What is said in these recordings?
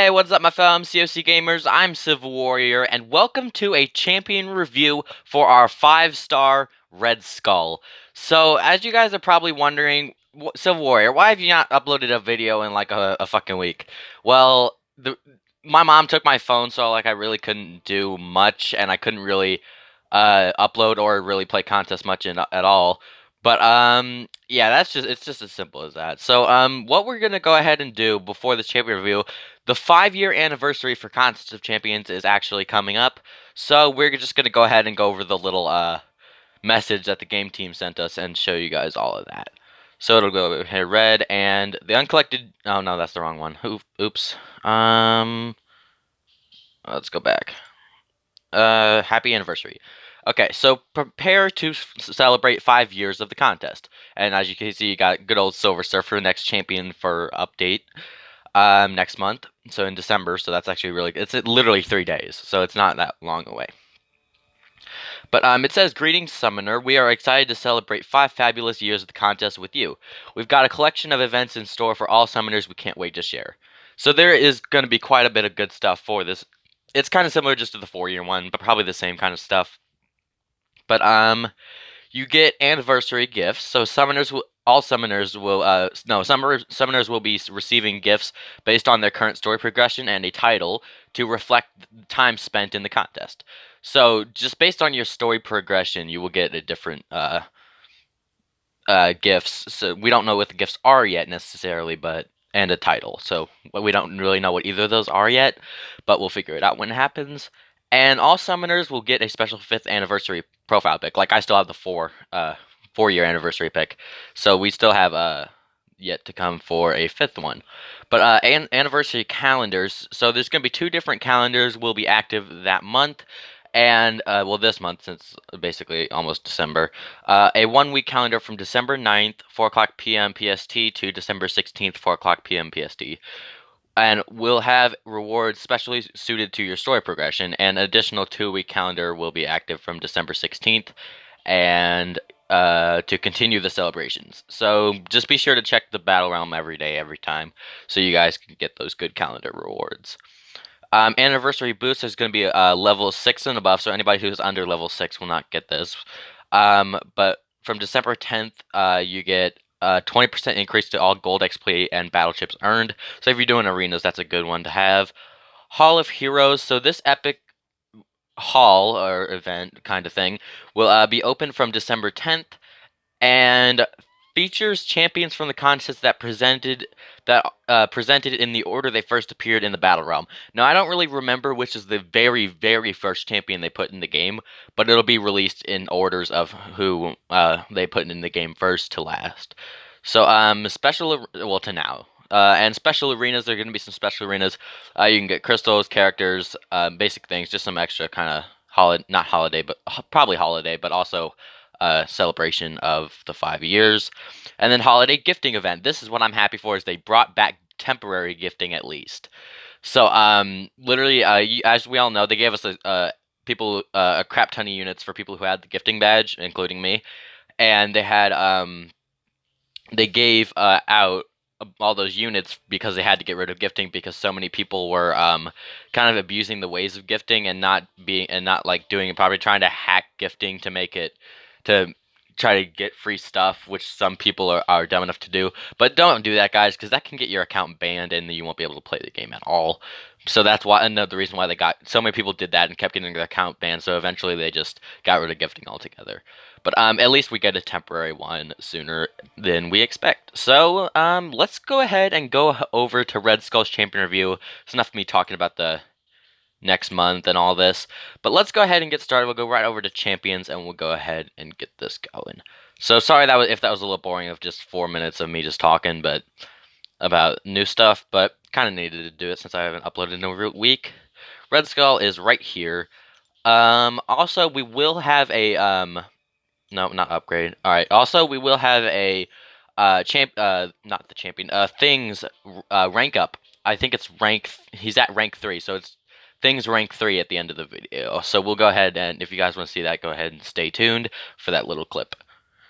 Hey, what's up, my fellow MCOC gamers? I'm Civil Warrior, and welcome to a champion review for our 5-star Red Skull. So, as you guys are probably wondering, Civil Warrior, why have you not uploaded a video in like a fucking week? Well, my mom took my phone, so like I really couldn't do much, and I couldn't really upload or really play contests much at all. But yeah, it's just as simple as that. So what we're gonna go ahead and do before this champion review, the 5-year anniversary for Contest of Champions is actually coming up. So we're just gonna go ahead and go over the little message that the game team sent us and show you guys all of that. So it'll go here, red, and the uncollected. Oh no, that's the wrong one. Oops. Let's go back. Happy anniversary. Okay, so prepare to celebrate 5 years of the contest. And as you can see, you got good old Silver Surfer, next champion for update next month. So in December, so that's actually really good. It's literally 3 days, so it's not that long away. But it says, "Greetings, Summoner. We are excited to celebrate 5 fabulous years of the contest with you. We've got a collection of events in store for all Summoners we can't wait to share." So there is going to be quite a bit of good stuff for this. It's kind of similar just to the 4-year one, but probably the same kind of stuff. But you get anniversary gifts. So summoners will summoners will be receiving gifts based on their current story progression and a title to reflect time spent in the contest. So just based on your story progression, you will get a different gifts. So we don't know what the gifts are yet necessarily, but and a title. So we don't really know what either of those are yet, but we'll figure it out when it happens. And all summoners will get a special 5th anniversary profile pick. Like I still have the 4-year anniversary pick, so we still have yet to come for a 5th one. But anniversary calendars. So there's going to be 2 different calendars will be active that month. And, well, this month, since basically almost December, a 1-week calendar from December 9th, 4 o'clock p.m. PST to December 16th, 4 o'clock p.m. PST. And we'll have rewards specially suited to your story progression. An additional 2-week calendar will be active from December 16th and to continue the celebrations. So just be sure to check the Battle Realm every day, every time, so you guys can get those good calendar rewards. Anniversary boost is going to be level 6 and above, so anybody who's under level 6 will not get this. But from December 10th, you get 20% increase to all gold XP and battle chips earned. So if you're doing arenas, that's a good one to have. Hall of Heroes. So this epic hall or event kind of thing will be open from December 10th and features champions from the contest that presented in the order they first appeared in the battle realm. Now I don't really remember which is the very, very first champion they put in the game, but it'll be released in orders of who they put in the game first to last. So to now. And special arenas, there are going to be some special arenas. You can get crystals, characters, basic things, just some extra kind of not holiday, but probably holiday, but also celebration of the 5 years. And then holiday gifting event. This is what I'm happy for, is they brought back temporary gifting at least. So literally, as we all know, they gave us a crap ton of units for people who had the gifting badge, including me, and they gave out all those units because they had to get rid of gifting because so many people were kind of abusing the ways of gifting and not like doing it, probably trying to hack gifting to make it to try to get free stuff, which some people are dumb enough to do. But don't do that, guys, because that can get your account banned and you won't be able to play the game at all. So that's why another reason why so many people did that and kept getting their account banned. So eventually they just got rid of gifting altogether. But at least we get a temporary one sooner than we expect. So let's go ahead and go over to Red Skull's champion review. It's enough of me talking about the next month and all this, but let's go ahead and get started. We'll go right over to champions and we'll go ahead and get this going. So sorry if that was a little boring of just 4 minutes of me just talking but about new stuff, but kind of needed to do it since I haven't uploaded in a week. Red Skull is right here. Also we will have a no, not upgrade. All right. Also we will have a not the champion things rank up. I think it's he's at rank 3, so it's things rank 3 at the end of the video. So we'll go ahead and if you guys want to see that, go ahead and stay tuned for that little clip.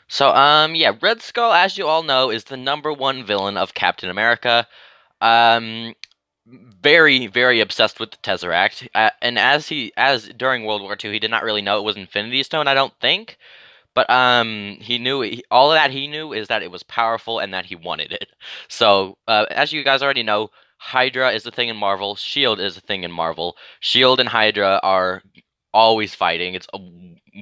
So yeah, Red Skull, as you all know, is the #1 villain of Captain America. very, very obsessed with the Tesseract. And as during World War II, he did not really know it was Infinity Stone, I don't think. But he knew all of that he knew is that it was powerful and that he wanted it. So as you guys already know, Hydra is a thing in Marvel. Shield is a thing in Marvel. Shield and Hydra are always fighting. It's a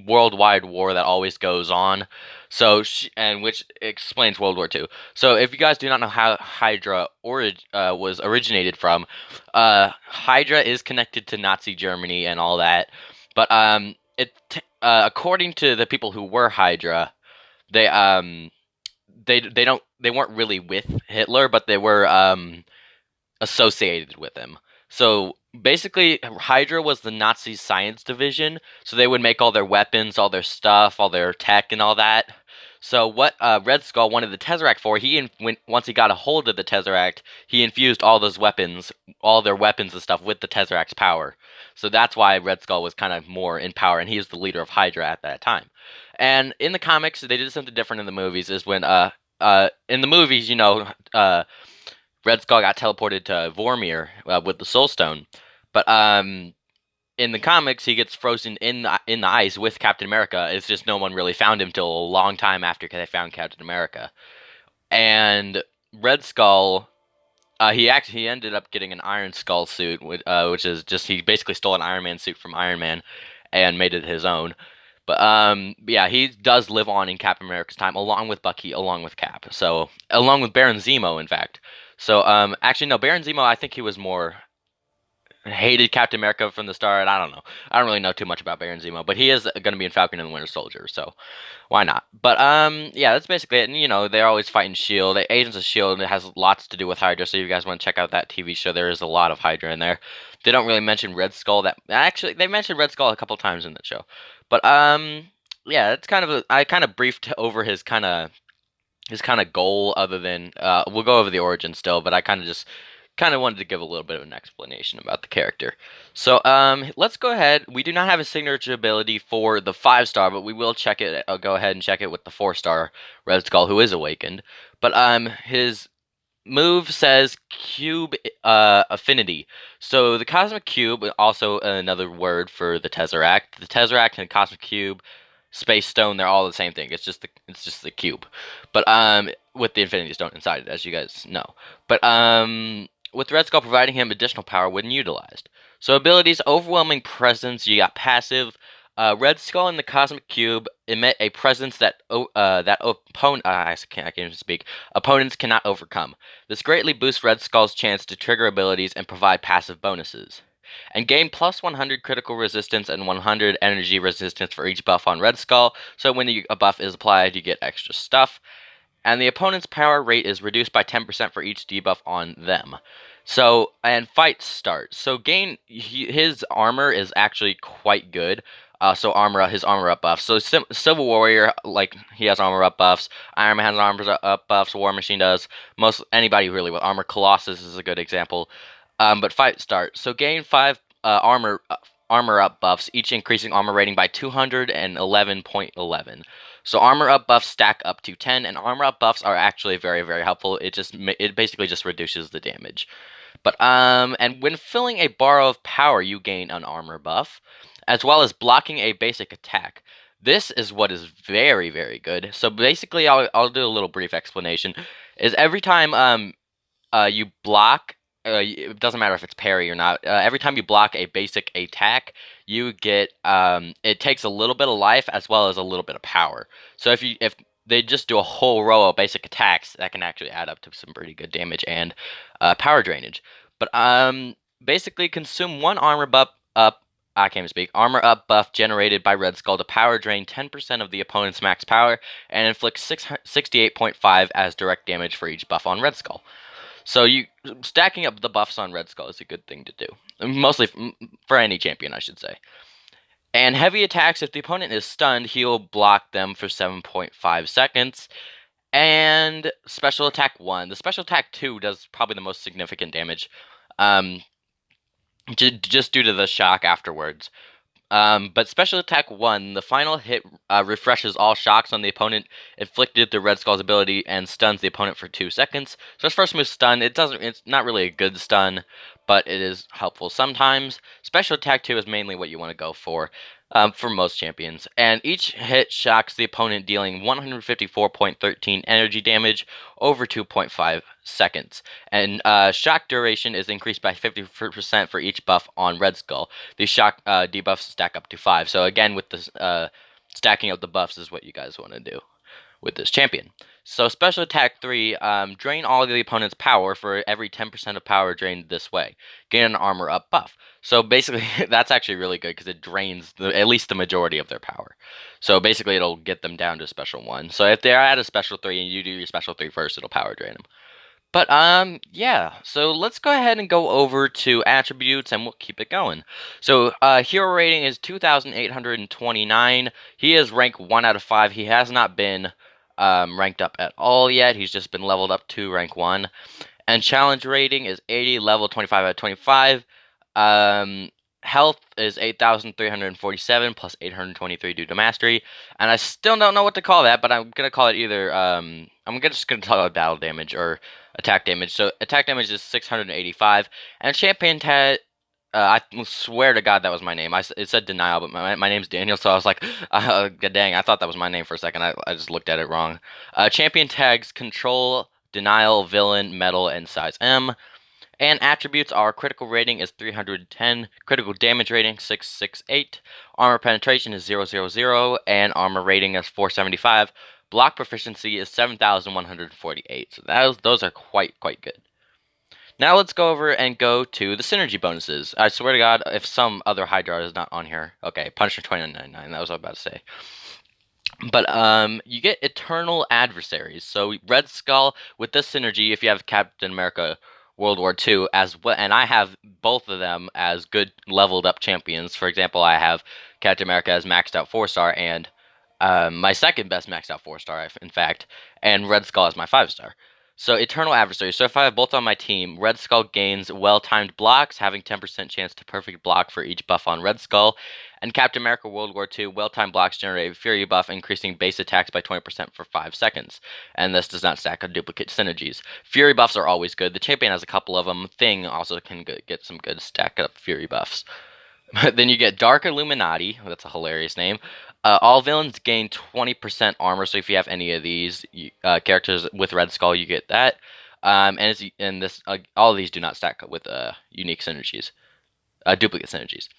worldwide war that always goes on. So and which explains World War II. So if you guys do not know how Hydra was originated from, Hydra is connected to Nazi Germany and all that. But according to the people who were Hydra, they they weren't really with Hitler, but they were associated with him. So basically, Hydra was the Nazi science division. So they would make all their weapons, all their stuff, all their tech, and all that. So what Red Skull wanted the Tesseract for, once he got a hold of the Tesseract, he infused all those weapons, all their weapons and stuff, with the Tesseract's power. So that's why Red Skull was kind of more in power, and he was the leader of Hydra at that time. And in the comics, they did something different in the movies. Is when in the movies, Red Skull got teleported to Vormir with the Soul Stone, but in the comics he gets frozen in the ice with Captain America. It's just no one really found him till a long time after they found Captain America. And Red Skull, he ended up getting an Iron Skull suit, which is just he basically stole an Iron Man suit from Iron Man and made it his own. But yeah, he does live on in Captain America's time, along with Bucky, along with Cap. So along with Baron Zemo, in fact. So actually no, Baron Zemo, I think he was more hated Captain America from the start. I don't know. I don't really know too much about Baron Zemo, but he is going to be in Falcon and the Winter Soldier, so why not? But yeah, that's basically it. And they're always fighting Shield. Agents of Shield, it has lots to do with Hydra. So if you guys want to check out that TV show, there is a lot of Hydra in there. They don't really mention Red Skull. That actually they mentioned Red Skull a couple times in that show, but yeah, it's I kind of briefed over his kind of goal. Other than we'll go over the origin still, but I kind of wanted to give a little bit of an explanation about the character. So let's go ahead. We do not have a signature ability for the 5-star, but we will check it. I'll go ahead and check it with the 4-star Red Skull, who is awakened. But his move says cube affinity. So the cosmic cube, also another word for the Tesseract. The Tesseract and cosmic cube, space stone, they're all the same thing. It's just the cube, but with the infinity stone inside it, as you guys know. But with Red Skull providing him additional power when utilized. So abilities: overwhelming presence. You got passive. Red Skull and the Cosmic Cube emit a presence that I can't even speak. Opponents cannot overcome. This greatly boosts Red Skull's chance to trigger abilities and provide passive bonuses. And gain plus 100 critical resistance and 100 energy resistance for each buff on Red Skull. So when a buff is applied, you get extra stuff. And the opponent's power rate is reduced by 10% for each debuff on them. So, and fights start. So his armor is actually quite good. So his armor up buffs. So Civil Warrior, like, he has armor up buffs. Iron Man has armor up buffs. War Machine does. Most anybody really with armor. Colossus is a good example. But fight start. So gain 5 armor up buffs, each increasing armor rating by 211.11. So armor up buffs stack up to 10, and armor up buffs are actually very, very helpful. It basically just reduces the damage. But and when filling a bar of power, you gain an armor buff, as well as blocking a basic attack. This is what is very, very good. So basically, I'll do a little brief explanation. Is every time you block, it doesn't matter if it's parry or not. Every time you block a basic attack, you get it takes a little bit of life as well as a little bit of power. So if they just do a whole row of basic attacks, that can actually add up to some pretty good damage and power drainage. But basically consume one armor buff up. I can't even speak. Armor up buff generated by Red Skull to power drain 10% of the opponent's max power and inflict 68.5 as direct damage for each buff on Red Skull. So stacking up the buffs on Red Skull is a good thing to do. Mostly for any champion, I should say. And heavy attacks, if the opponent is stunned, he'll block them for 7.5 seconds. And special attack 1. The special attack 2 does probably the most significant damage. Just due to the shock afterwards. But Special Attack 1, the final hit refreshes all shocks on the opponent inflicted through Red Skull's ability and stuns the opponent for 2 seconds. So his first move stun, it's not really a good stun, but it is helpful sometimes. Special Attack 2 is mainly what you want to go for most champions. And each hit shocks the opponent, dealing 154.13 energy damage over 2.5 seconds. And shock duration is increased by 50% for each buff on Red Skull. These shock debuffs stack up to 5. So again, with this stacking up the buffs is what you guys want to do with this champion. So Special Attack 3, drain all of the opponent's power for every 10% of power drained this way. Gain an armor up buff. So basically, that's actually really good because it drains at least the majority of their power. So basically, it'll get them down to Special 1. So if they're at a Special 3 and you do your Special 3 first, it'll power drain them. But yeah, so let's go ahead and go over to attributes and we'll keep it going. So hero rating is 2,829. He is rank 1 out of 5. He has not been ranked up at all yet. He's just been leveled up to rank 1. And challenge rating is 80, level 25 out of 25. Health is 8,347 plus 823 due to mastery. And I still don't know what to call that, but I'm going to call it either, just going to call it battle damage or attack damage. So attack damage is 685. And champion tag, I swear to God that was my name. It said denial, but my name's Daniel, so I was like, dang, I thought that was my name for a second. I just looked at it wrong. Champion tags control, denial, villain, metal, and size M. And attributes are critical rating is 310, critical damage rating 668, armor penetration is 000, and armor rating is 475. Block proficiency is 7,148. So those are quite good. Now let's go over and go to the synergy bonuses. I swear to God, if some other Hydra is not on here. Okay, Punisher 2999, that was what I was about to say. But you get eternal adversaries. So Red Skull with this synergy, if you have Captain America World War II as well, and I have both of them as good leveled up champions. For example, I have Captain America as maxed out 4-star, and my second best maxed out 4-star, in fact, and Red Skull as my 5-star. So Eternal Adversary. So if I have both on my team, Red Skull gains well-timed blocks, having 10% chance to perfect block for each buff on Red Skull. And Captain America World War II, well-timed blocks generate a Fury buff, increasing base attacks by 20% for 5 seconds. And this does not stack on duplicate synergies. Fury buffs are always good. The champion has a couple of them. Thing also can get some good stack up Fury buffs. Then you get Dark Illuminati. That's a hilarious name. All villains gain 20% armor, so if you have any of these characters with Red Skull, you get that. All of these do not stack with unique synergies, duplicate synergies.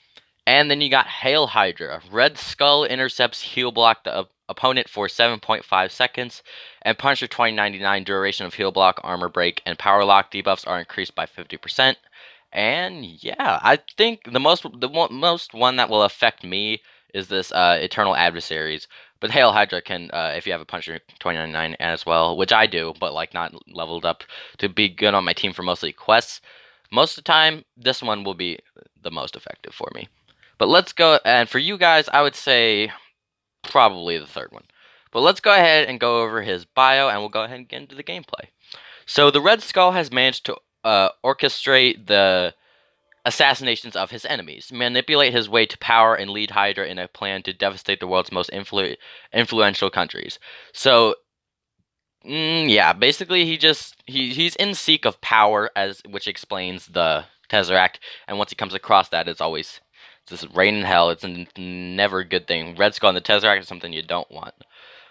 And then you got Hail Hydra. Red Skull intercepts heal block the opponent for 7.5 seconds, and Punisher 2099 duration of heal block, armor break, and power lock debuffs are increased by 50%. And yeah, I think the most one that will affect me is this Eternal Adversaries. But Hail Hydra can, if you have a Punisher 2099 as well, which I do, but like not leveled up to be good on my team for mostly quests. Most of the time, this one will be the most effective for me. But let's go, and for you guys, I would say probably the third one. But let's go ahead and go over his bio, and we'll go ahead and get into the gameplay. So the Red Skull has managed to orchestrate the assassinations of his enemies, manipulate his way to power, and lead Hydra in a plan to devastate the world's most influential countries. So, yeah, basically he's in seek of power, which explains the Tesseract, and once he comes across that, it's this rain in hell. It's never a good thing. Red Skull and the Tesseract is something you don't want.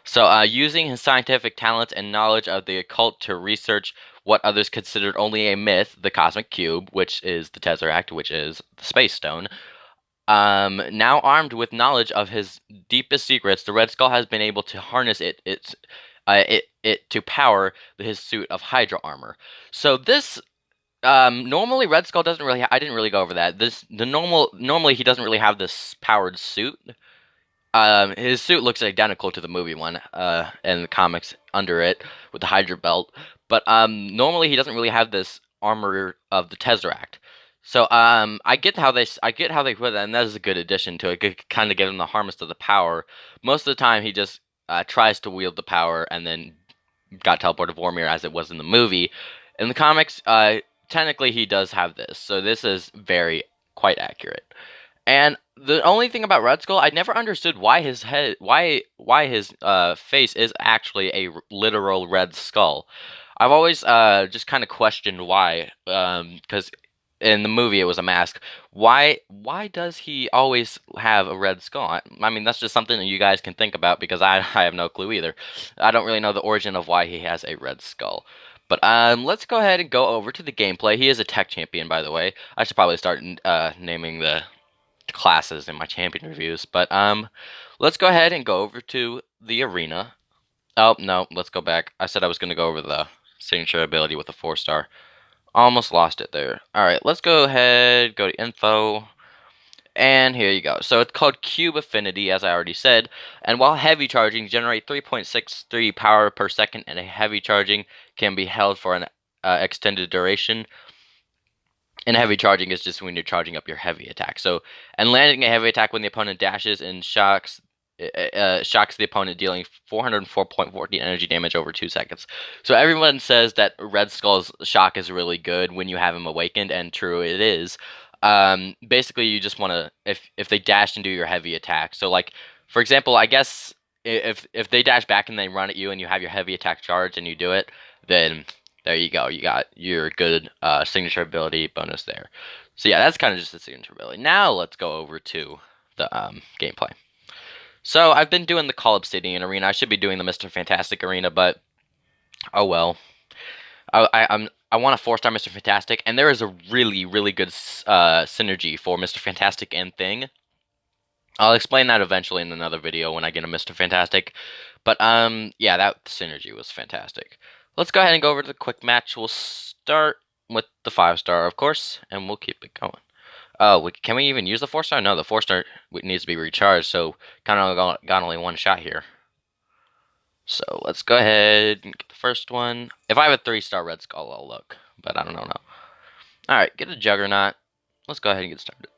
So, using his scientific talents and knowledge of the occult to research what others considered only a myth, the Cosmic Cube, which is the Tesseract, which is the Space Stone. Now armed with knowledge of his deepest secrets, the Red Skull has been able to harness it to power his suit of Hydra armor. So this, normally Red Skull doesn't really. I didn't really go over that. Normally he doesn't really have this powered suit. His suit looks identical to the movie one, and the comics under it with the Hydra belt. But normally he doesn't really have this armor of the Tesseract. So I get how they put that, and that is a good addition to it. Kind of give him the harness of the power. Most of the time he just tries to wield the power, and then got teleported to Vormir as it was in the movie. In the comics, technically he does have this, so this is quite accurate. And the only thing about Red Skull, I never understood why his head, why his face is actually a literal red skull. I've always just kind of questioned why, because in the movie it was a mask. Why does he always have a red skull? I mean, that's just something that you guys can think about because I have no clue either. I don't really know the origin of why he has a red skull. But let's go ahead and go over to the gameplay. He is a tech champion, by the way. I should probably start naming the classes in my champion reviews. But let's go ahead and go over to the arena. Oh no, let's go back. I said I was gonna go over the signature ability with a 4-star. Almost lost it there. Alright, let's go ahead, go to info, and here you go. So it's called Cube Affinity, as I already said, and while heavy charging, generate 3.63 power per second, and a heavy charging can be held for an extended duration. And heavy charging is just when you're charging up your heavy attack. So, and landing a heavy attack when the opponent dashes and shocks shocks the opponent, dealing 404.14 energy damage over 2 seconds. So everyone says that Red Skull's shock is really good when you have him awakened, and true it is. Basically, you just want to if they dash and do your heavy attack. So like for example, I guess if they dash back and they run at you and you have your heavy attack charged and you do it, then there you go. You got your good signature ability bonus there. So yeah, that's kind of just the signature ability. Now let's go over to the gameplay. So I've been doing the Call Obsidian arena. I should be doing the Mr. Fantastic arena, but oh well. I want a 4-star Mr. Fantastic, and there is a really good synergy for Mr. Fantastic and Thing. I'll explain that eventually in another video when I get a Mr. Fantastic. But yeah, that synergy was fantastic. Let's go ahead and go over to the quick match. We'll start with the 5-star, of course, and we'll keep it going. Oh, can we even use the 4-star? No, the 4-star needs to be recharged, so kind of got only one shot here. So let's go ahead and get the first one. If I have a 3-star Red Skull, I'll look, but I don't know now. Alright, get a Juggernaut. Let's go ahead and get started.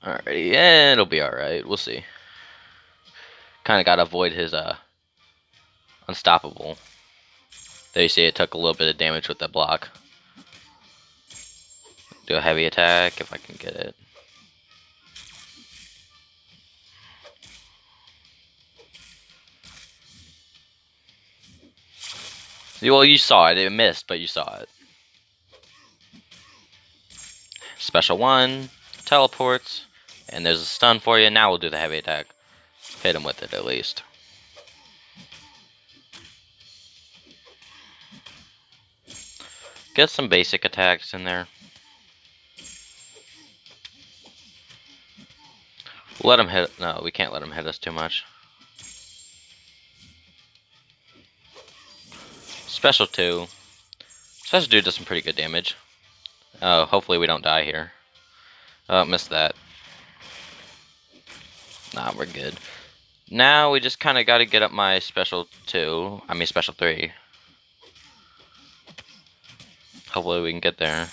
Alrighty, yeah, it'll be alright. We'll see. Kind of got to avoid his Unstoppable. There you see it took a little bit of damage with that block. Do a heavy attack if I can get it. Well, you saw it. It missed, but you saw it. Special 1, teleports, and there's a stun for you. Now we'll do the heavy attack. Hit him with it at least. Get some basic attacks in there. Let him hit. No, we can't let him hit us too much. Special 2. Special 2 does some pretty good damage. Oh, hopefully we don't die here. Oh, missed that. Nah, we're good. Now we just kind of got to get up my special 2. I mean special 3. Hopefully we can get there.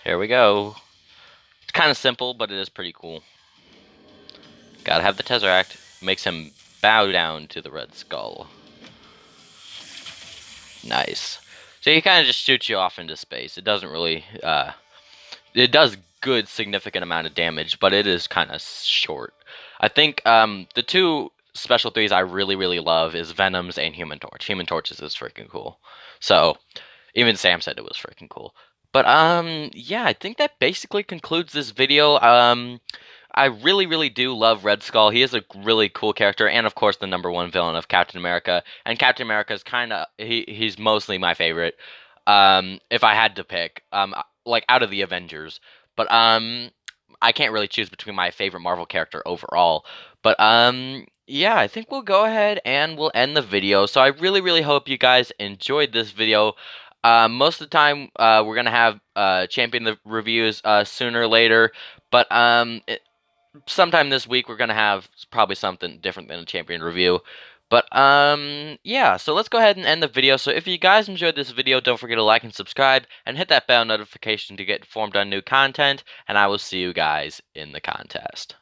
Here we go. It's kind of simple, but it is pretty cool. Gotta have the Tesseract. Makes him bow down to the Red Skull. Nice. So he kind of just shoots you off into space. It doesn't really, it does good significant amount of damage, but it is kind of short. I think the 2 special 3s I really love is Venom's and Human Torch. Human Torch's is freaking cool. So even Sam said it was freaking cool. But yeah, I think that basically concludes this video. I really do love Red Skull. He is a really cool character, and of course the #1 villain of Captain America. And Captain America is kind of he's mostly my favorite. If I had to pick, like out of the Avengers, but I can't really choose between my favorite Marvel character overall. But yeah, I think we'll go ahead and we'll end the video. So I really hope you guys enjoyed this video. Most of the time, we're gonna have champion the reviews sooner or later, but sometime this week we're gonna have probably something different than a champion review. But yeah, so let's go ahead and end the video. So if you guys enjoyed this video, don't forget to like and subscribe and hit that bell notification to get informed on new content, and I will see you guys in the contest.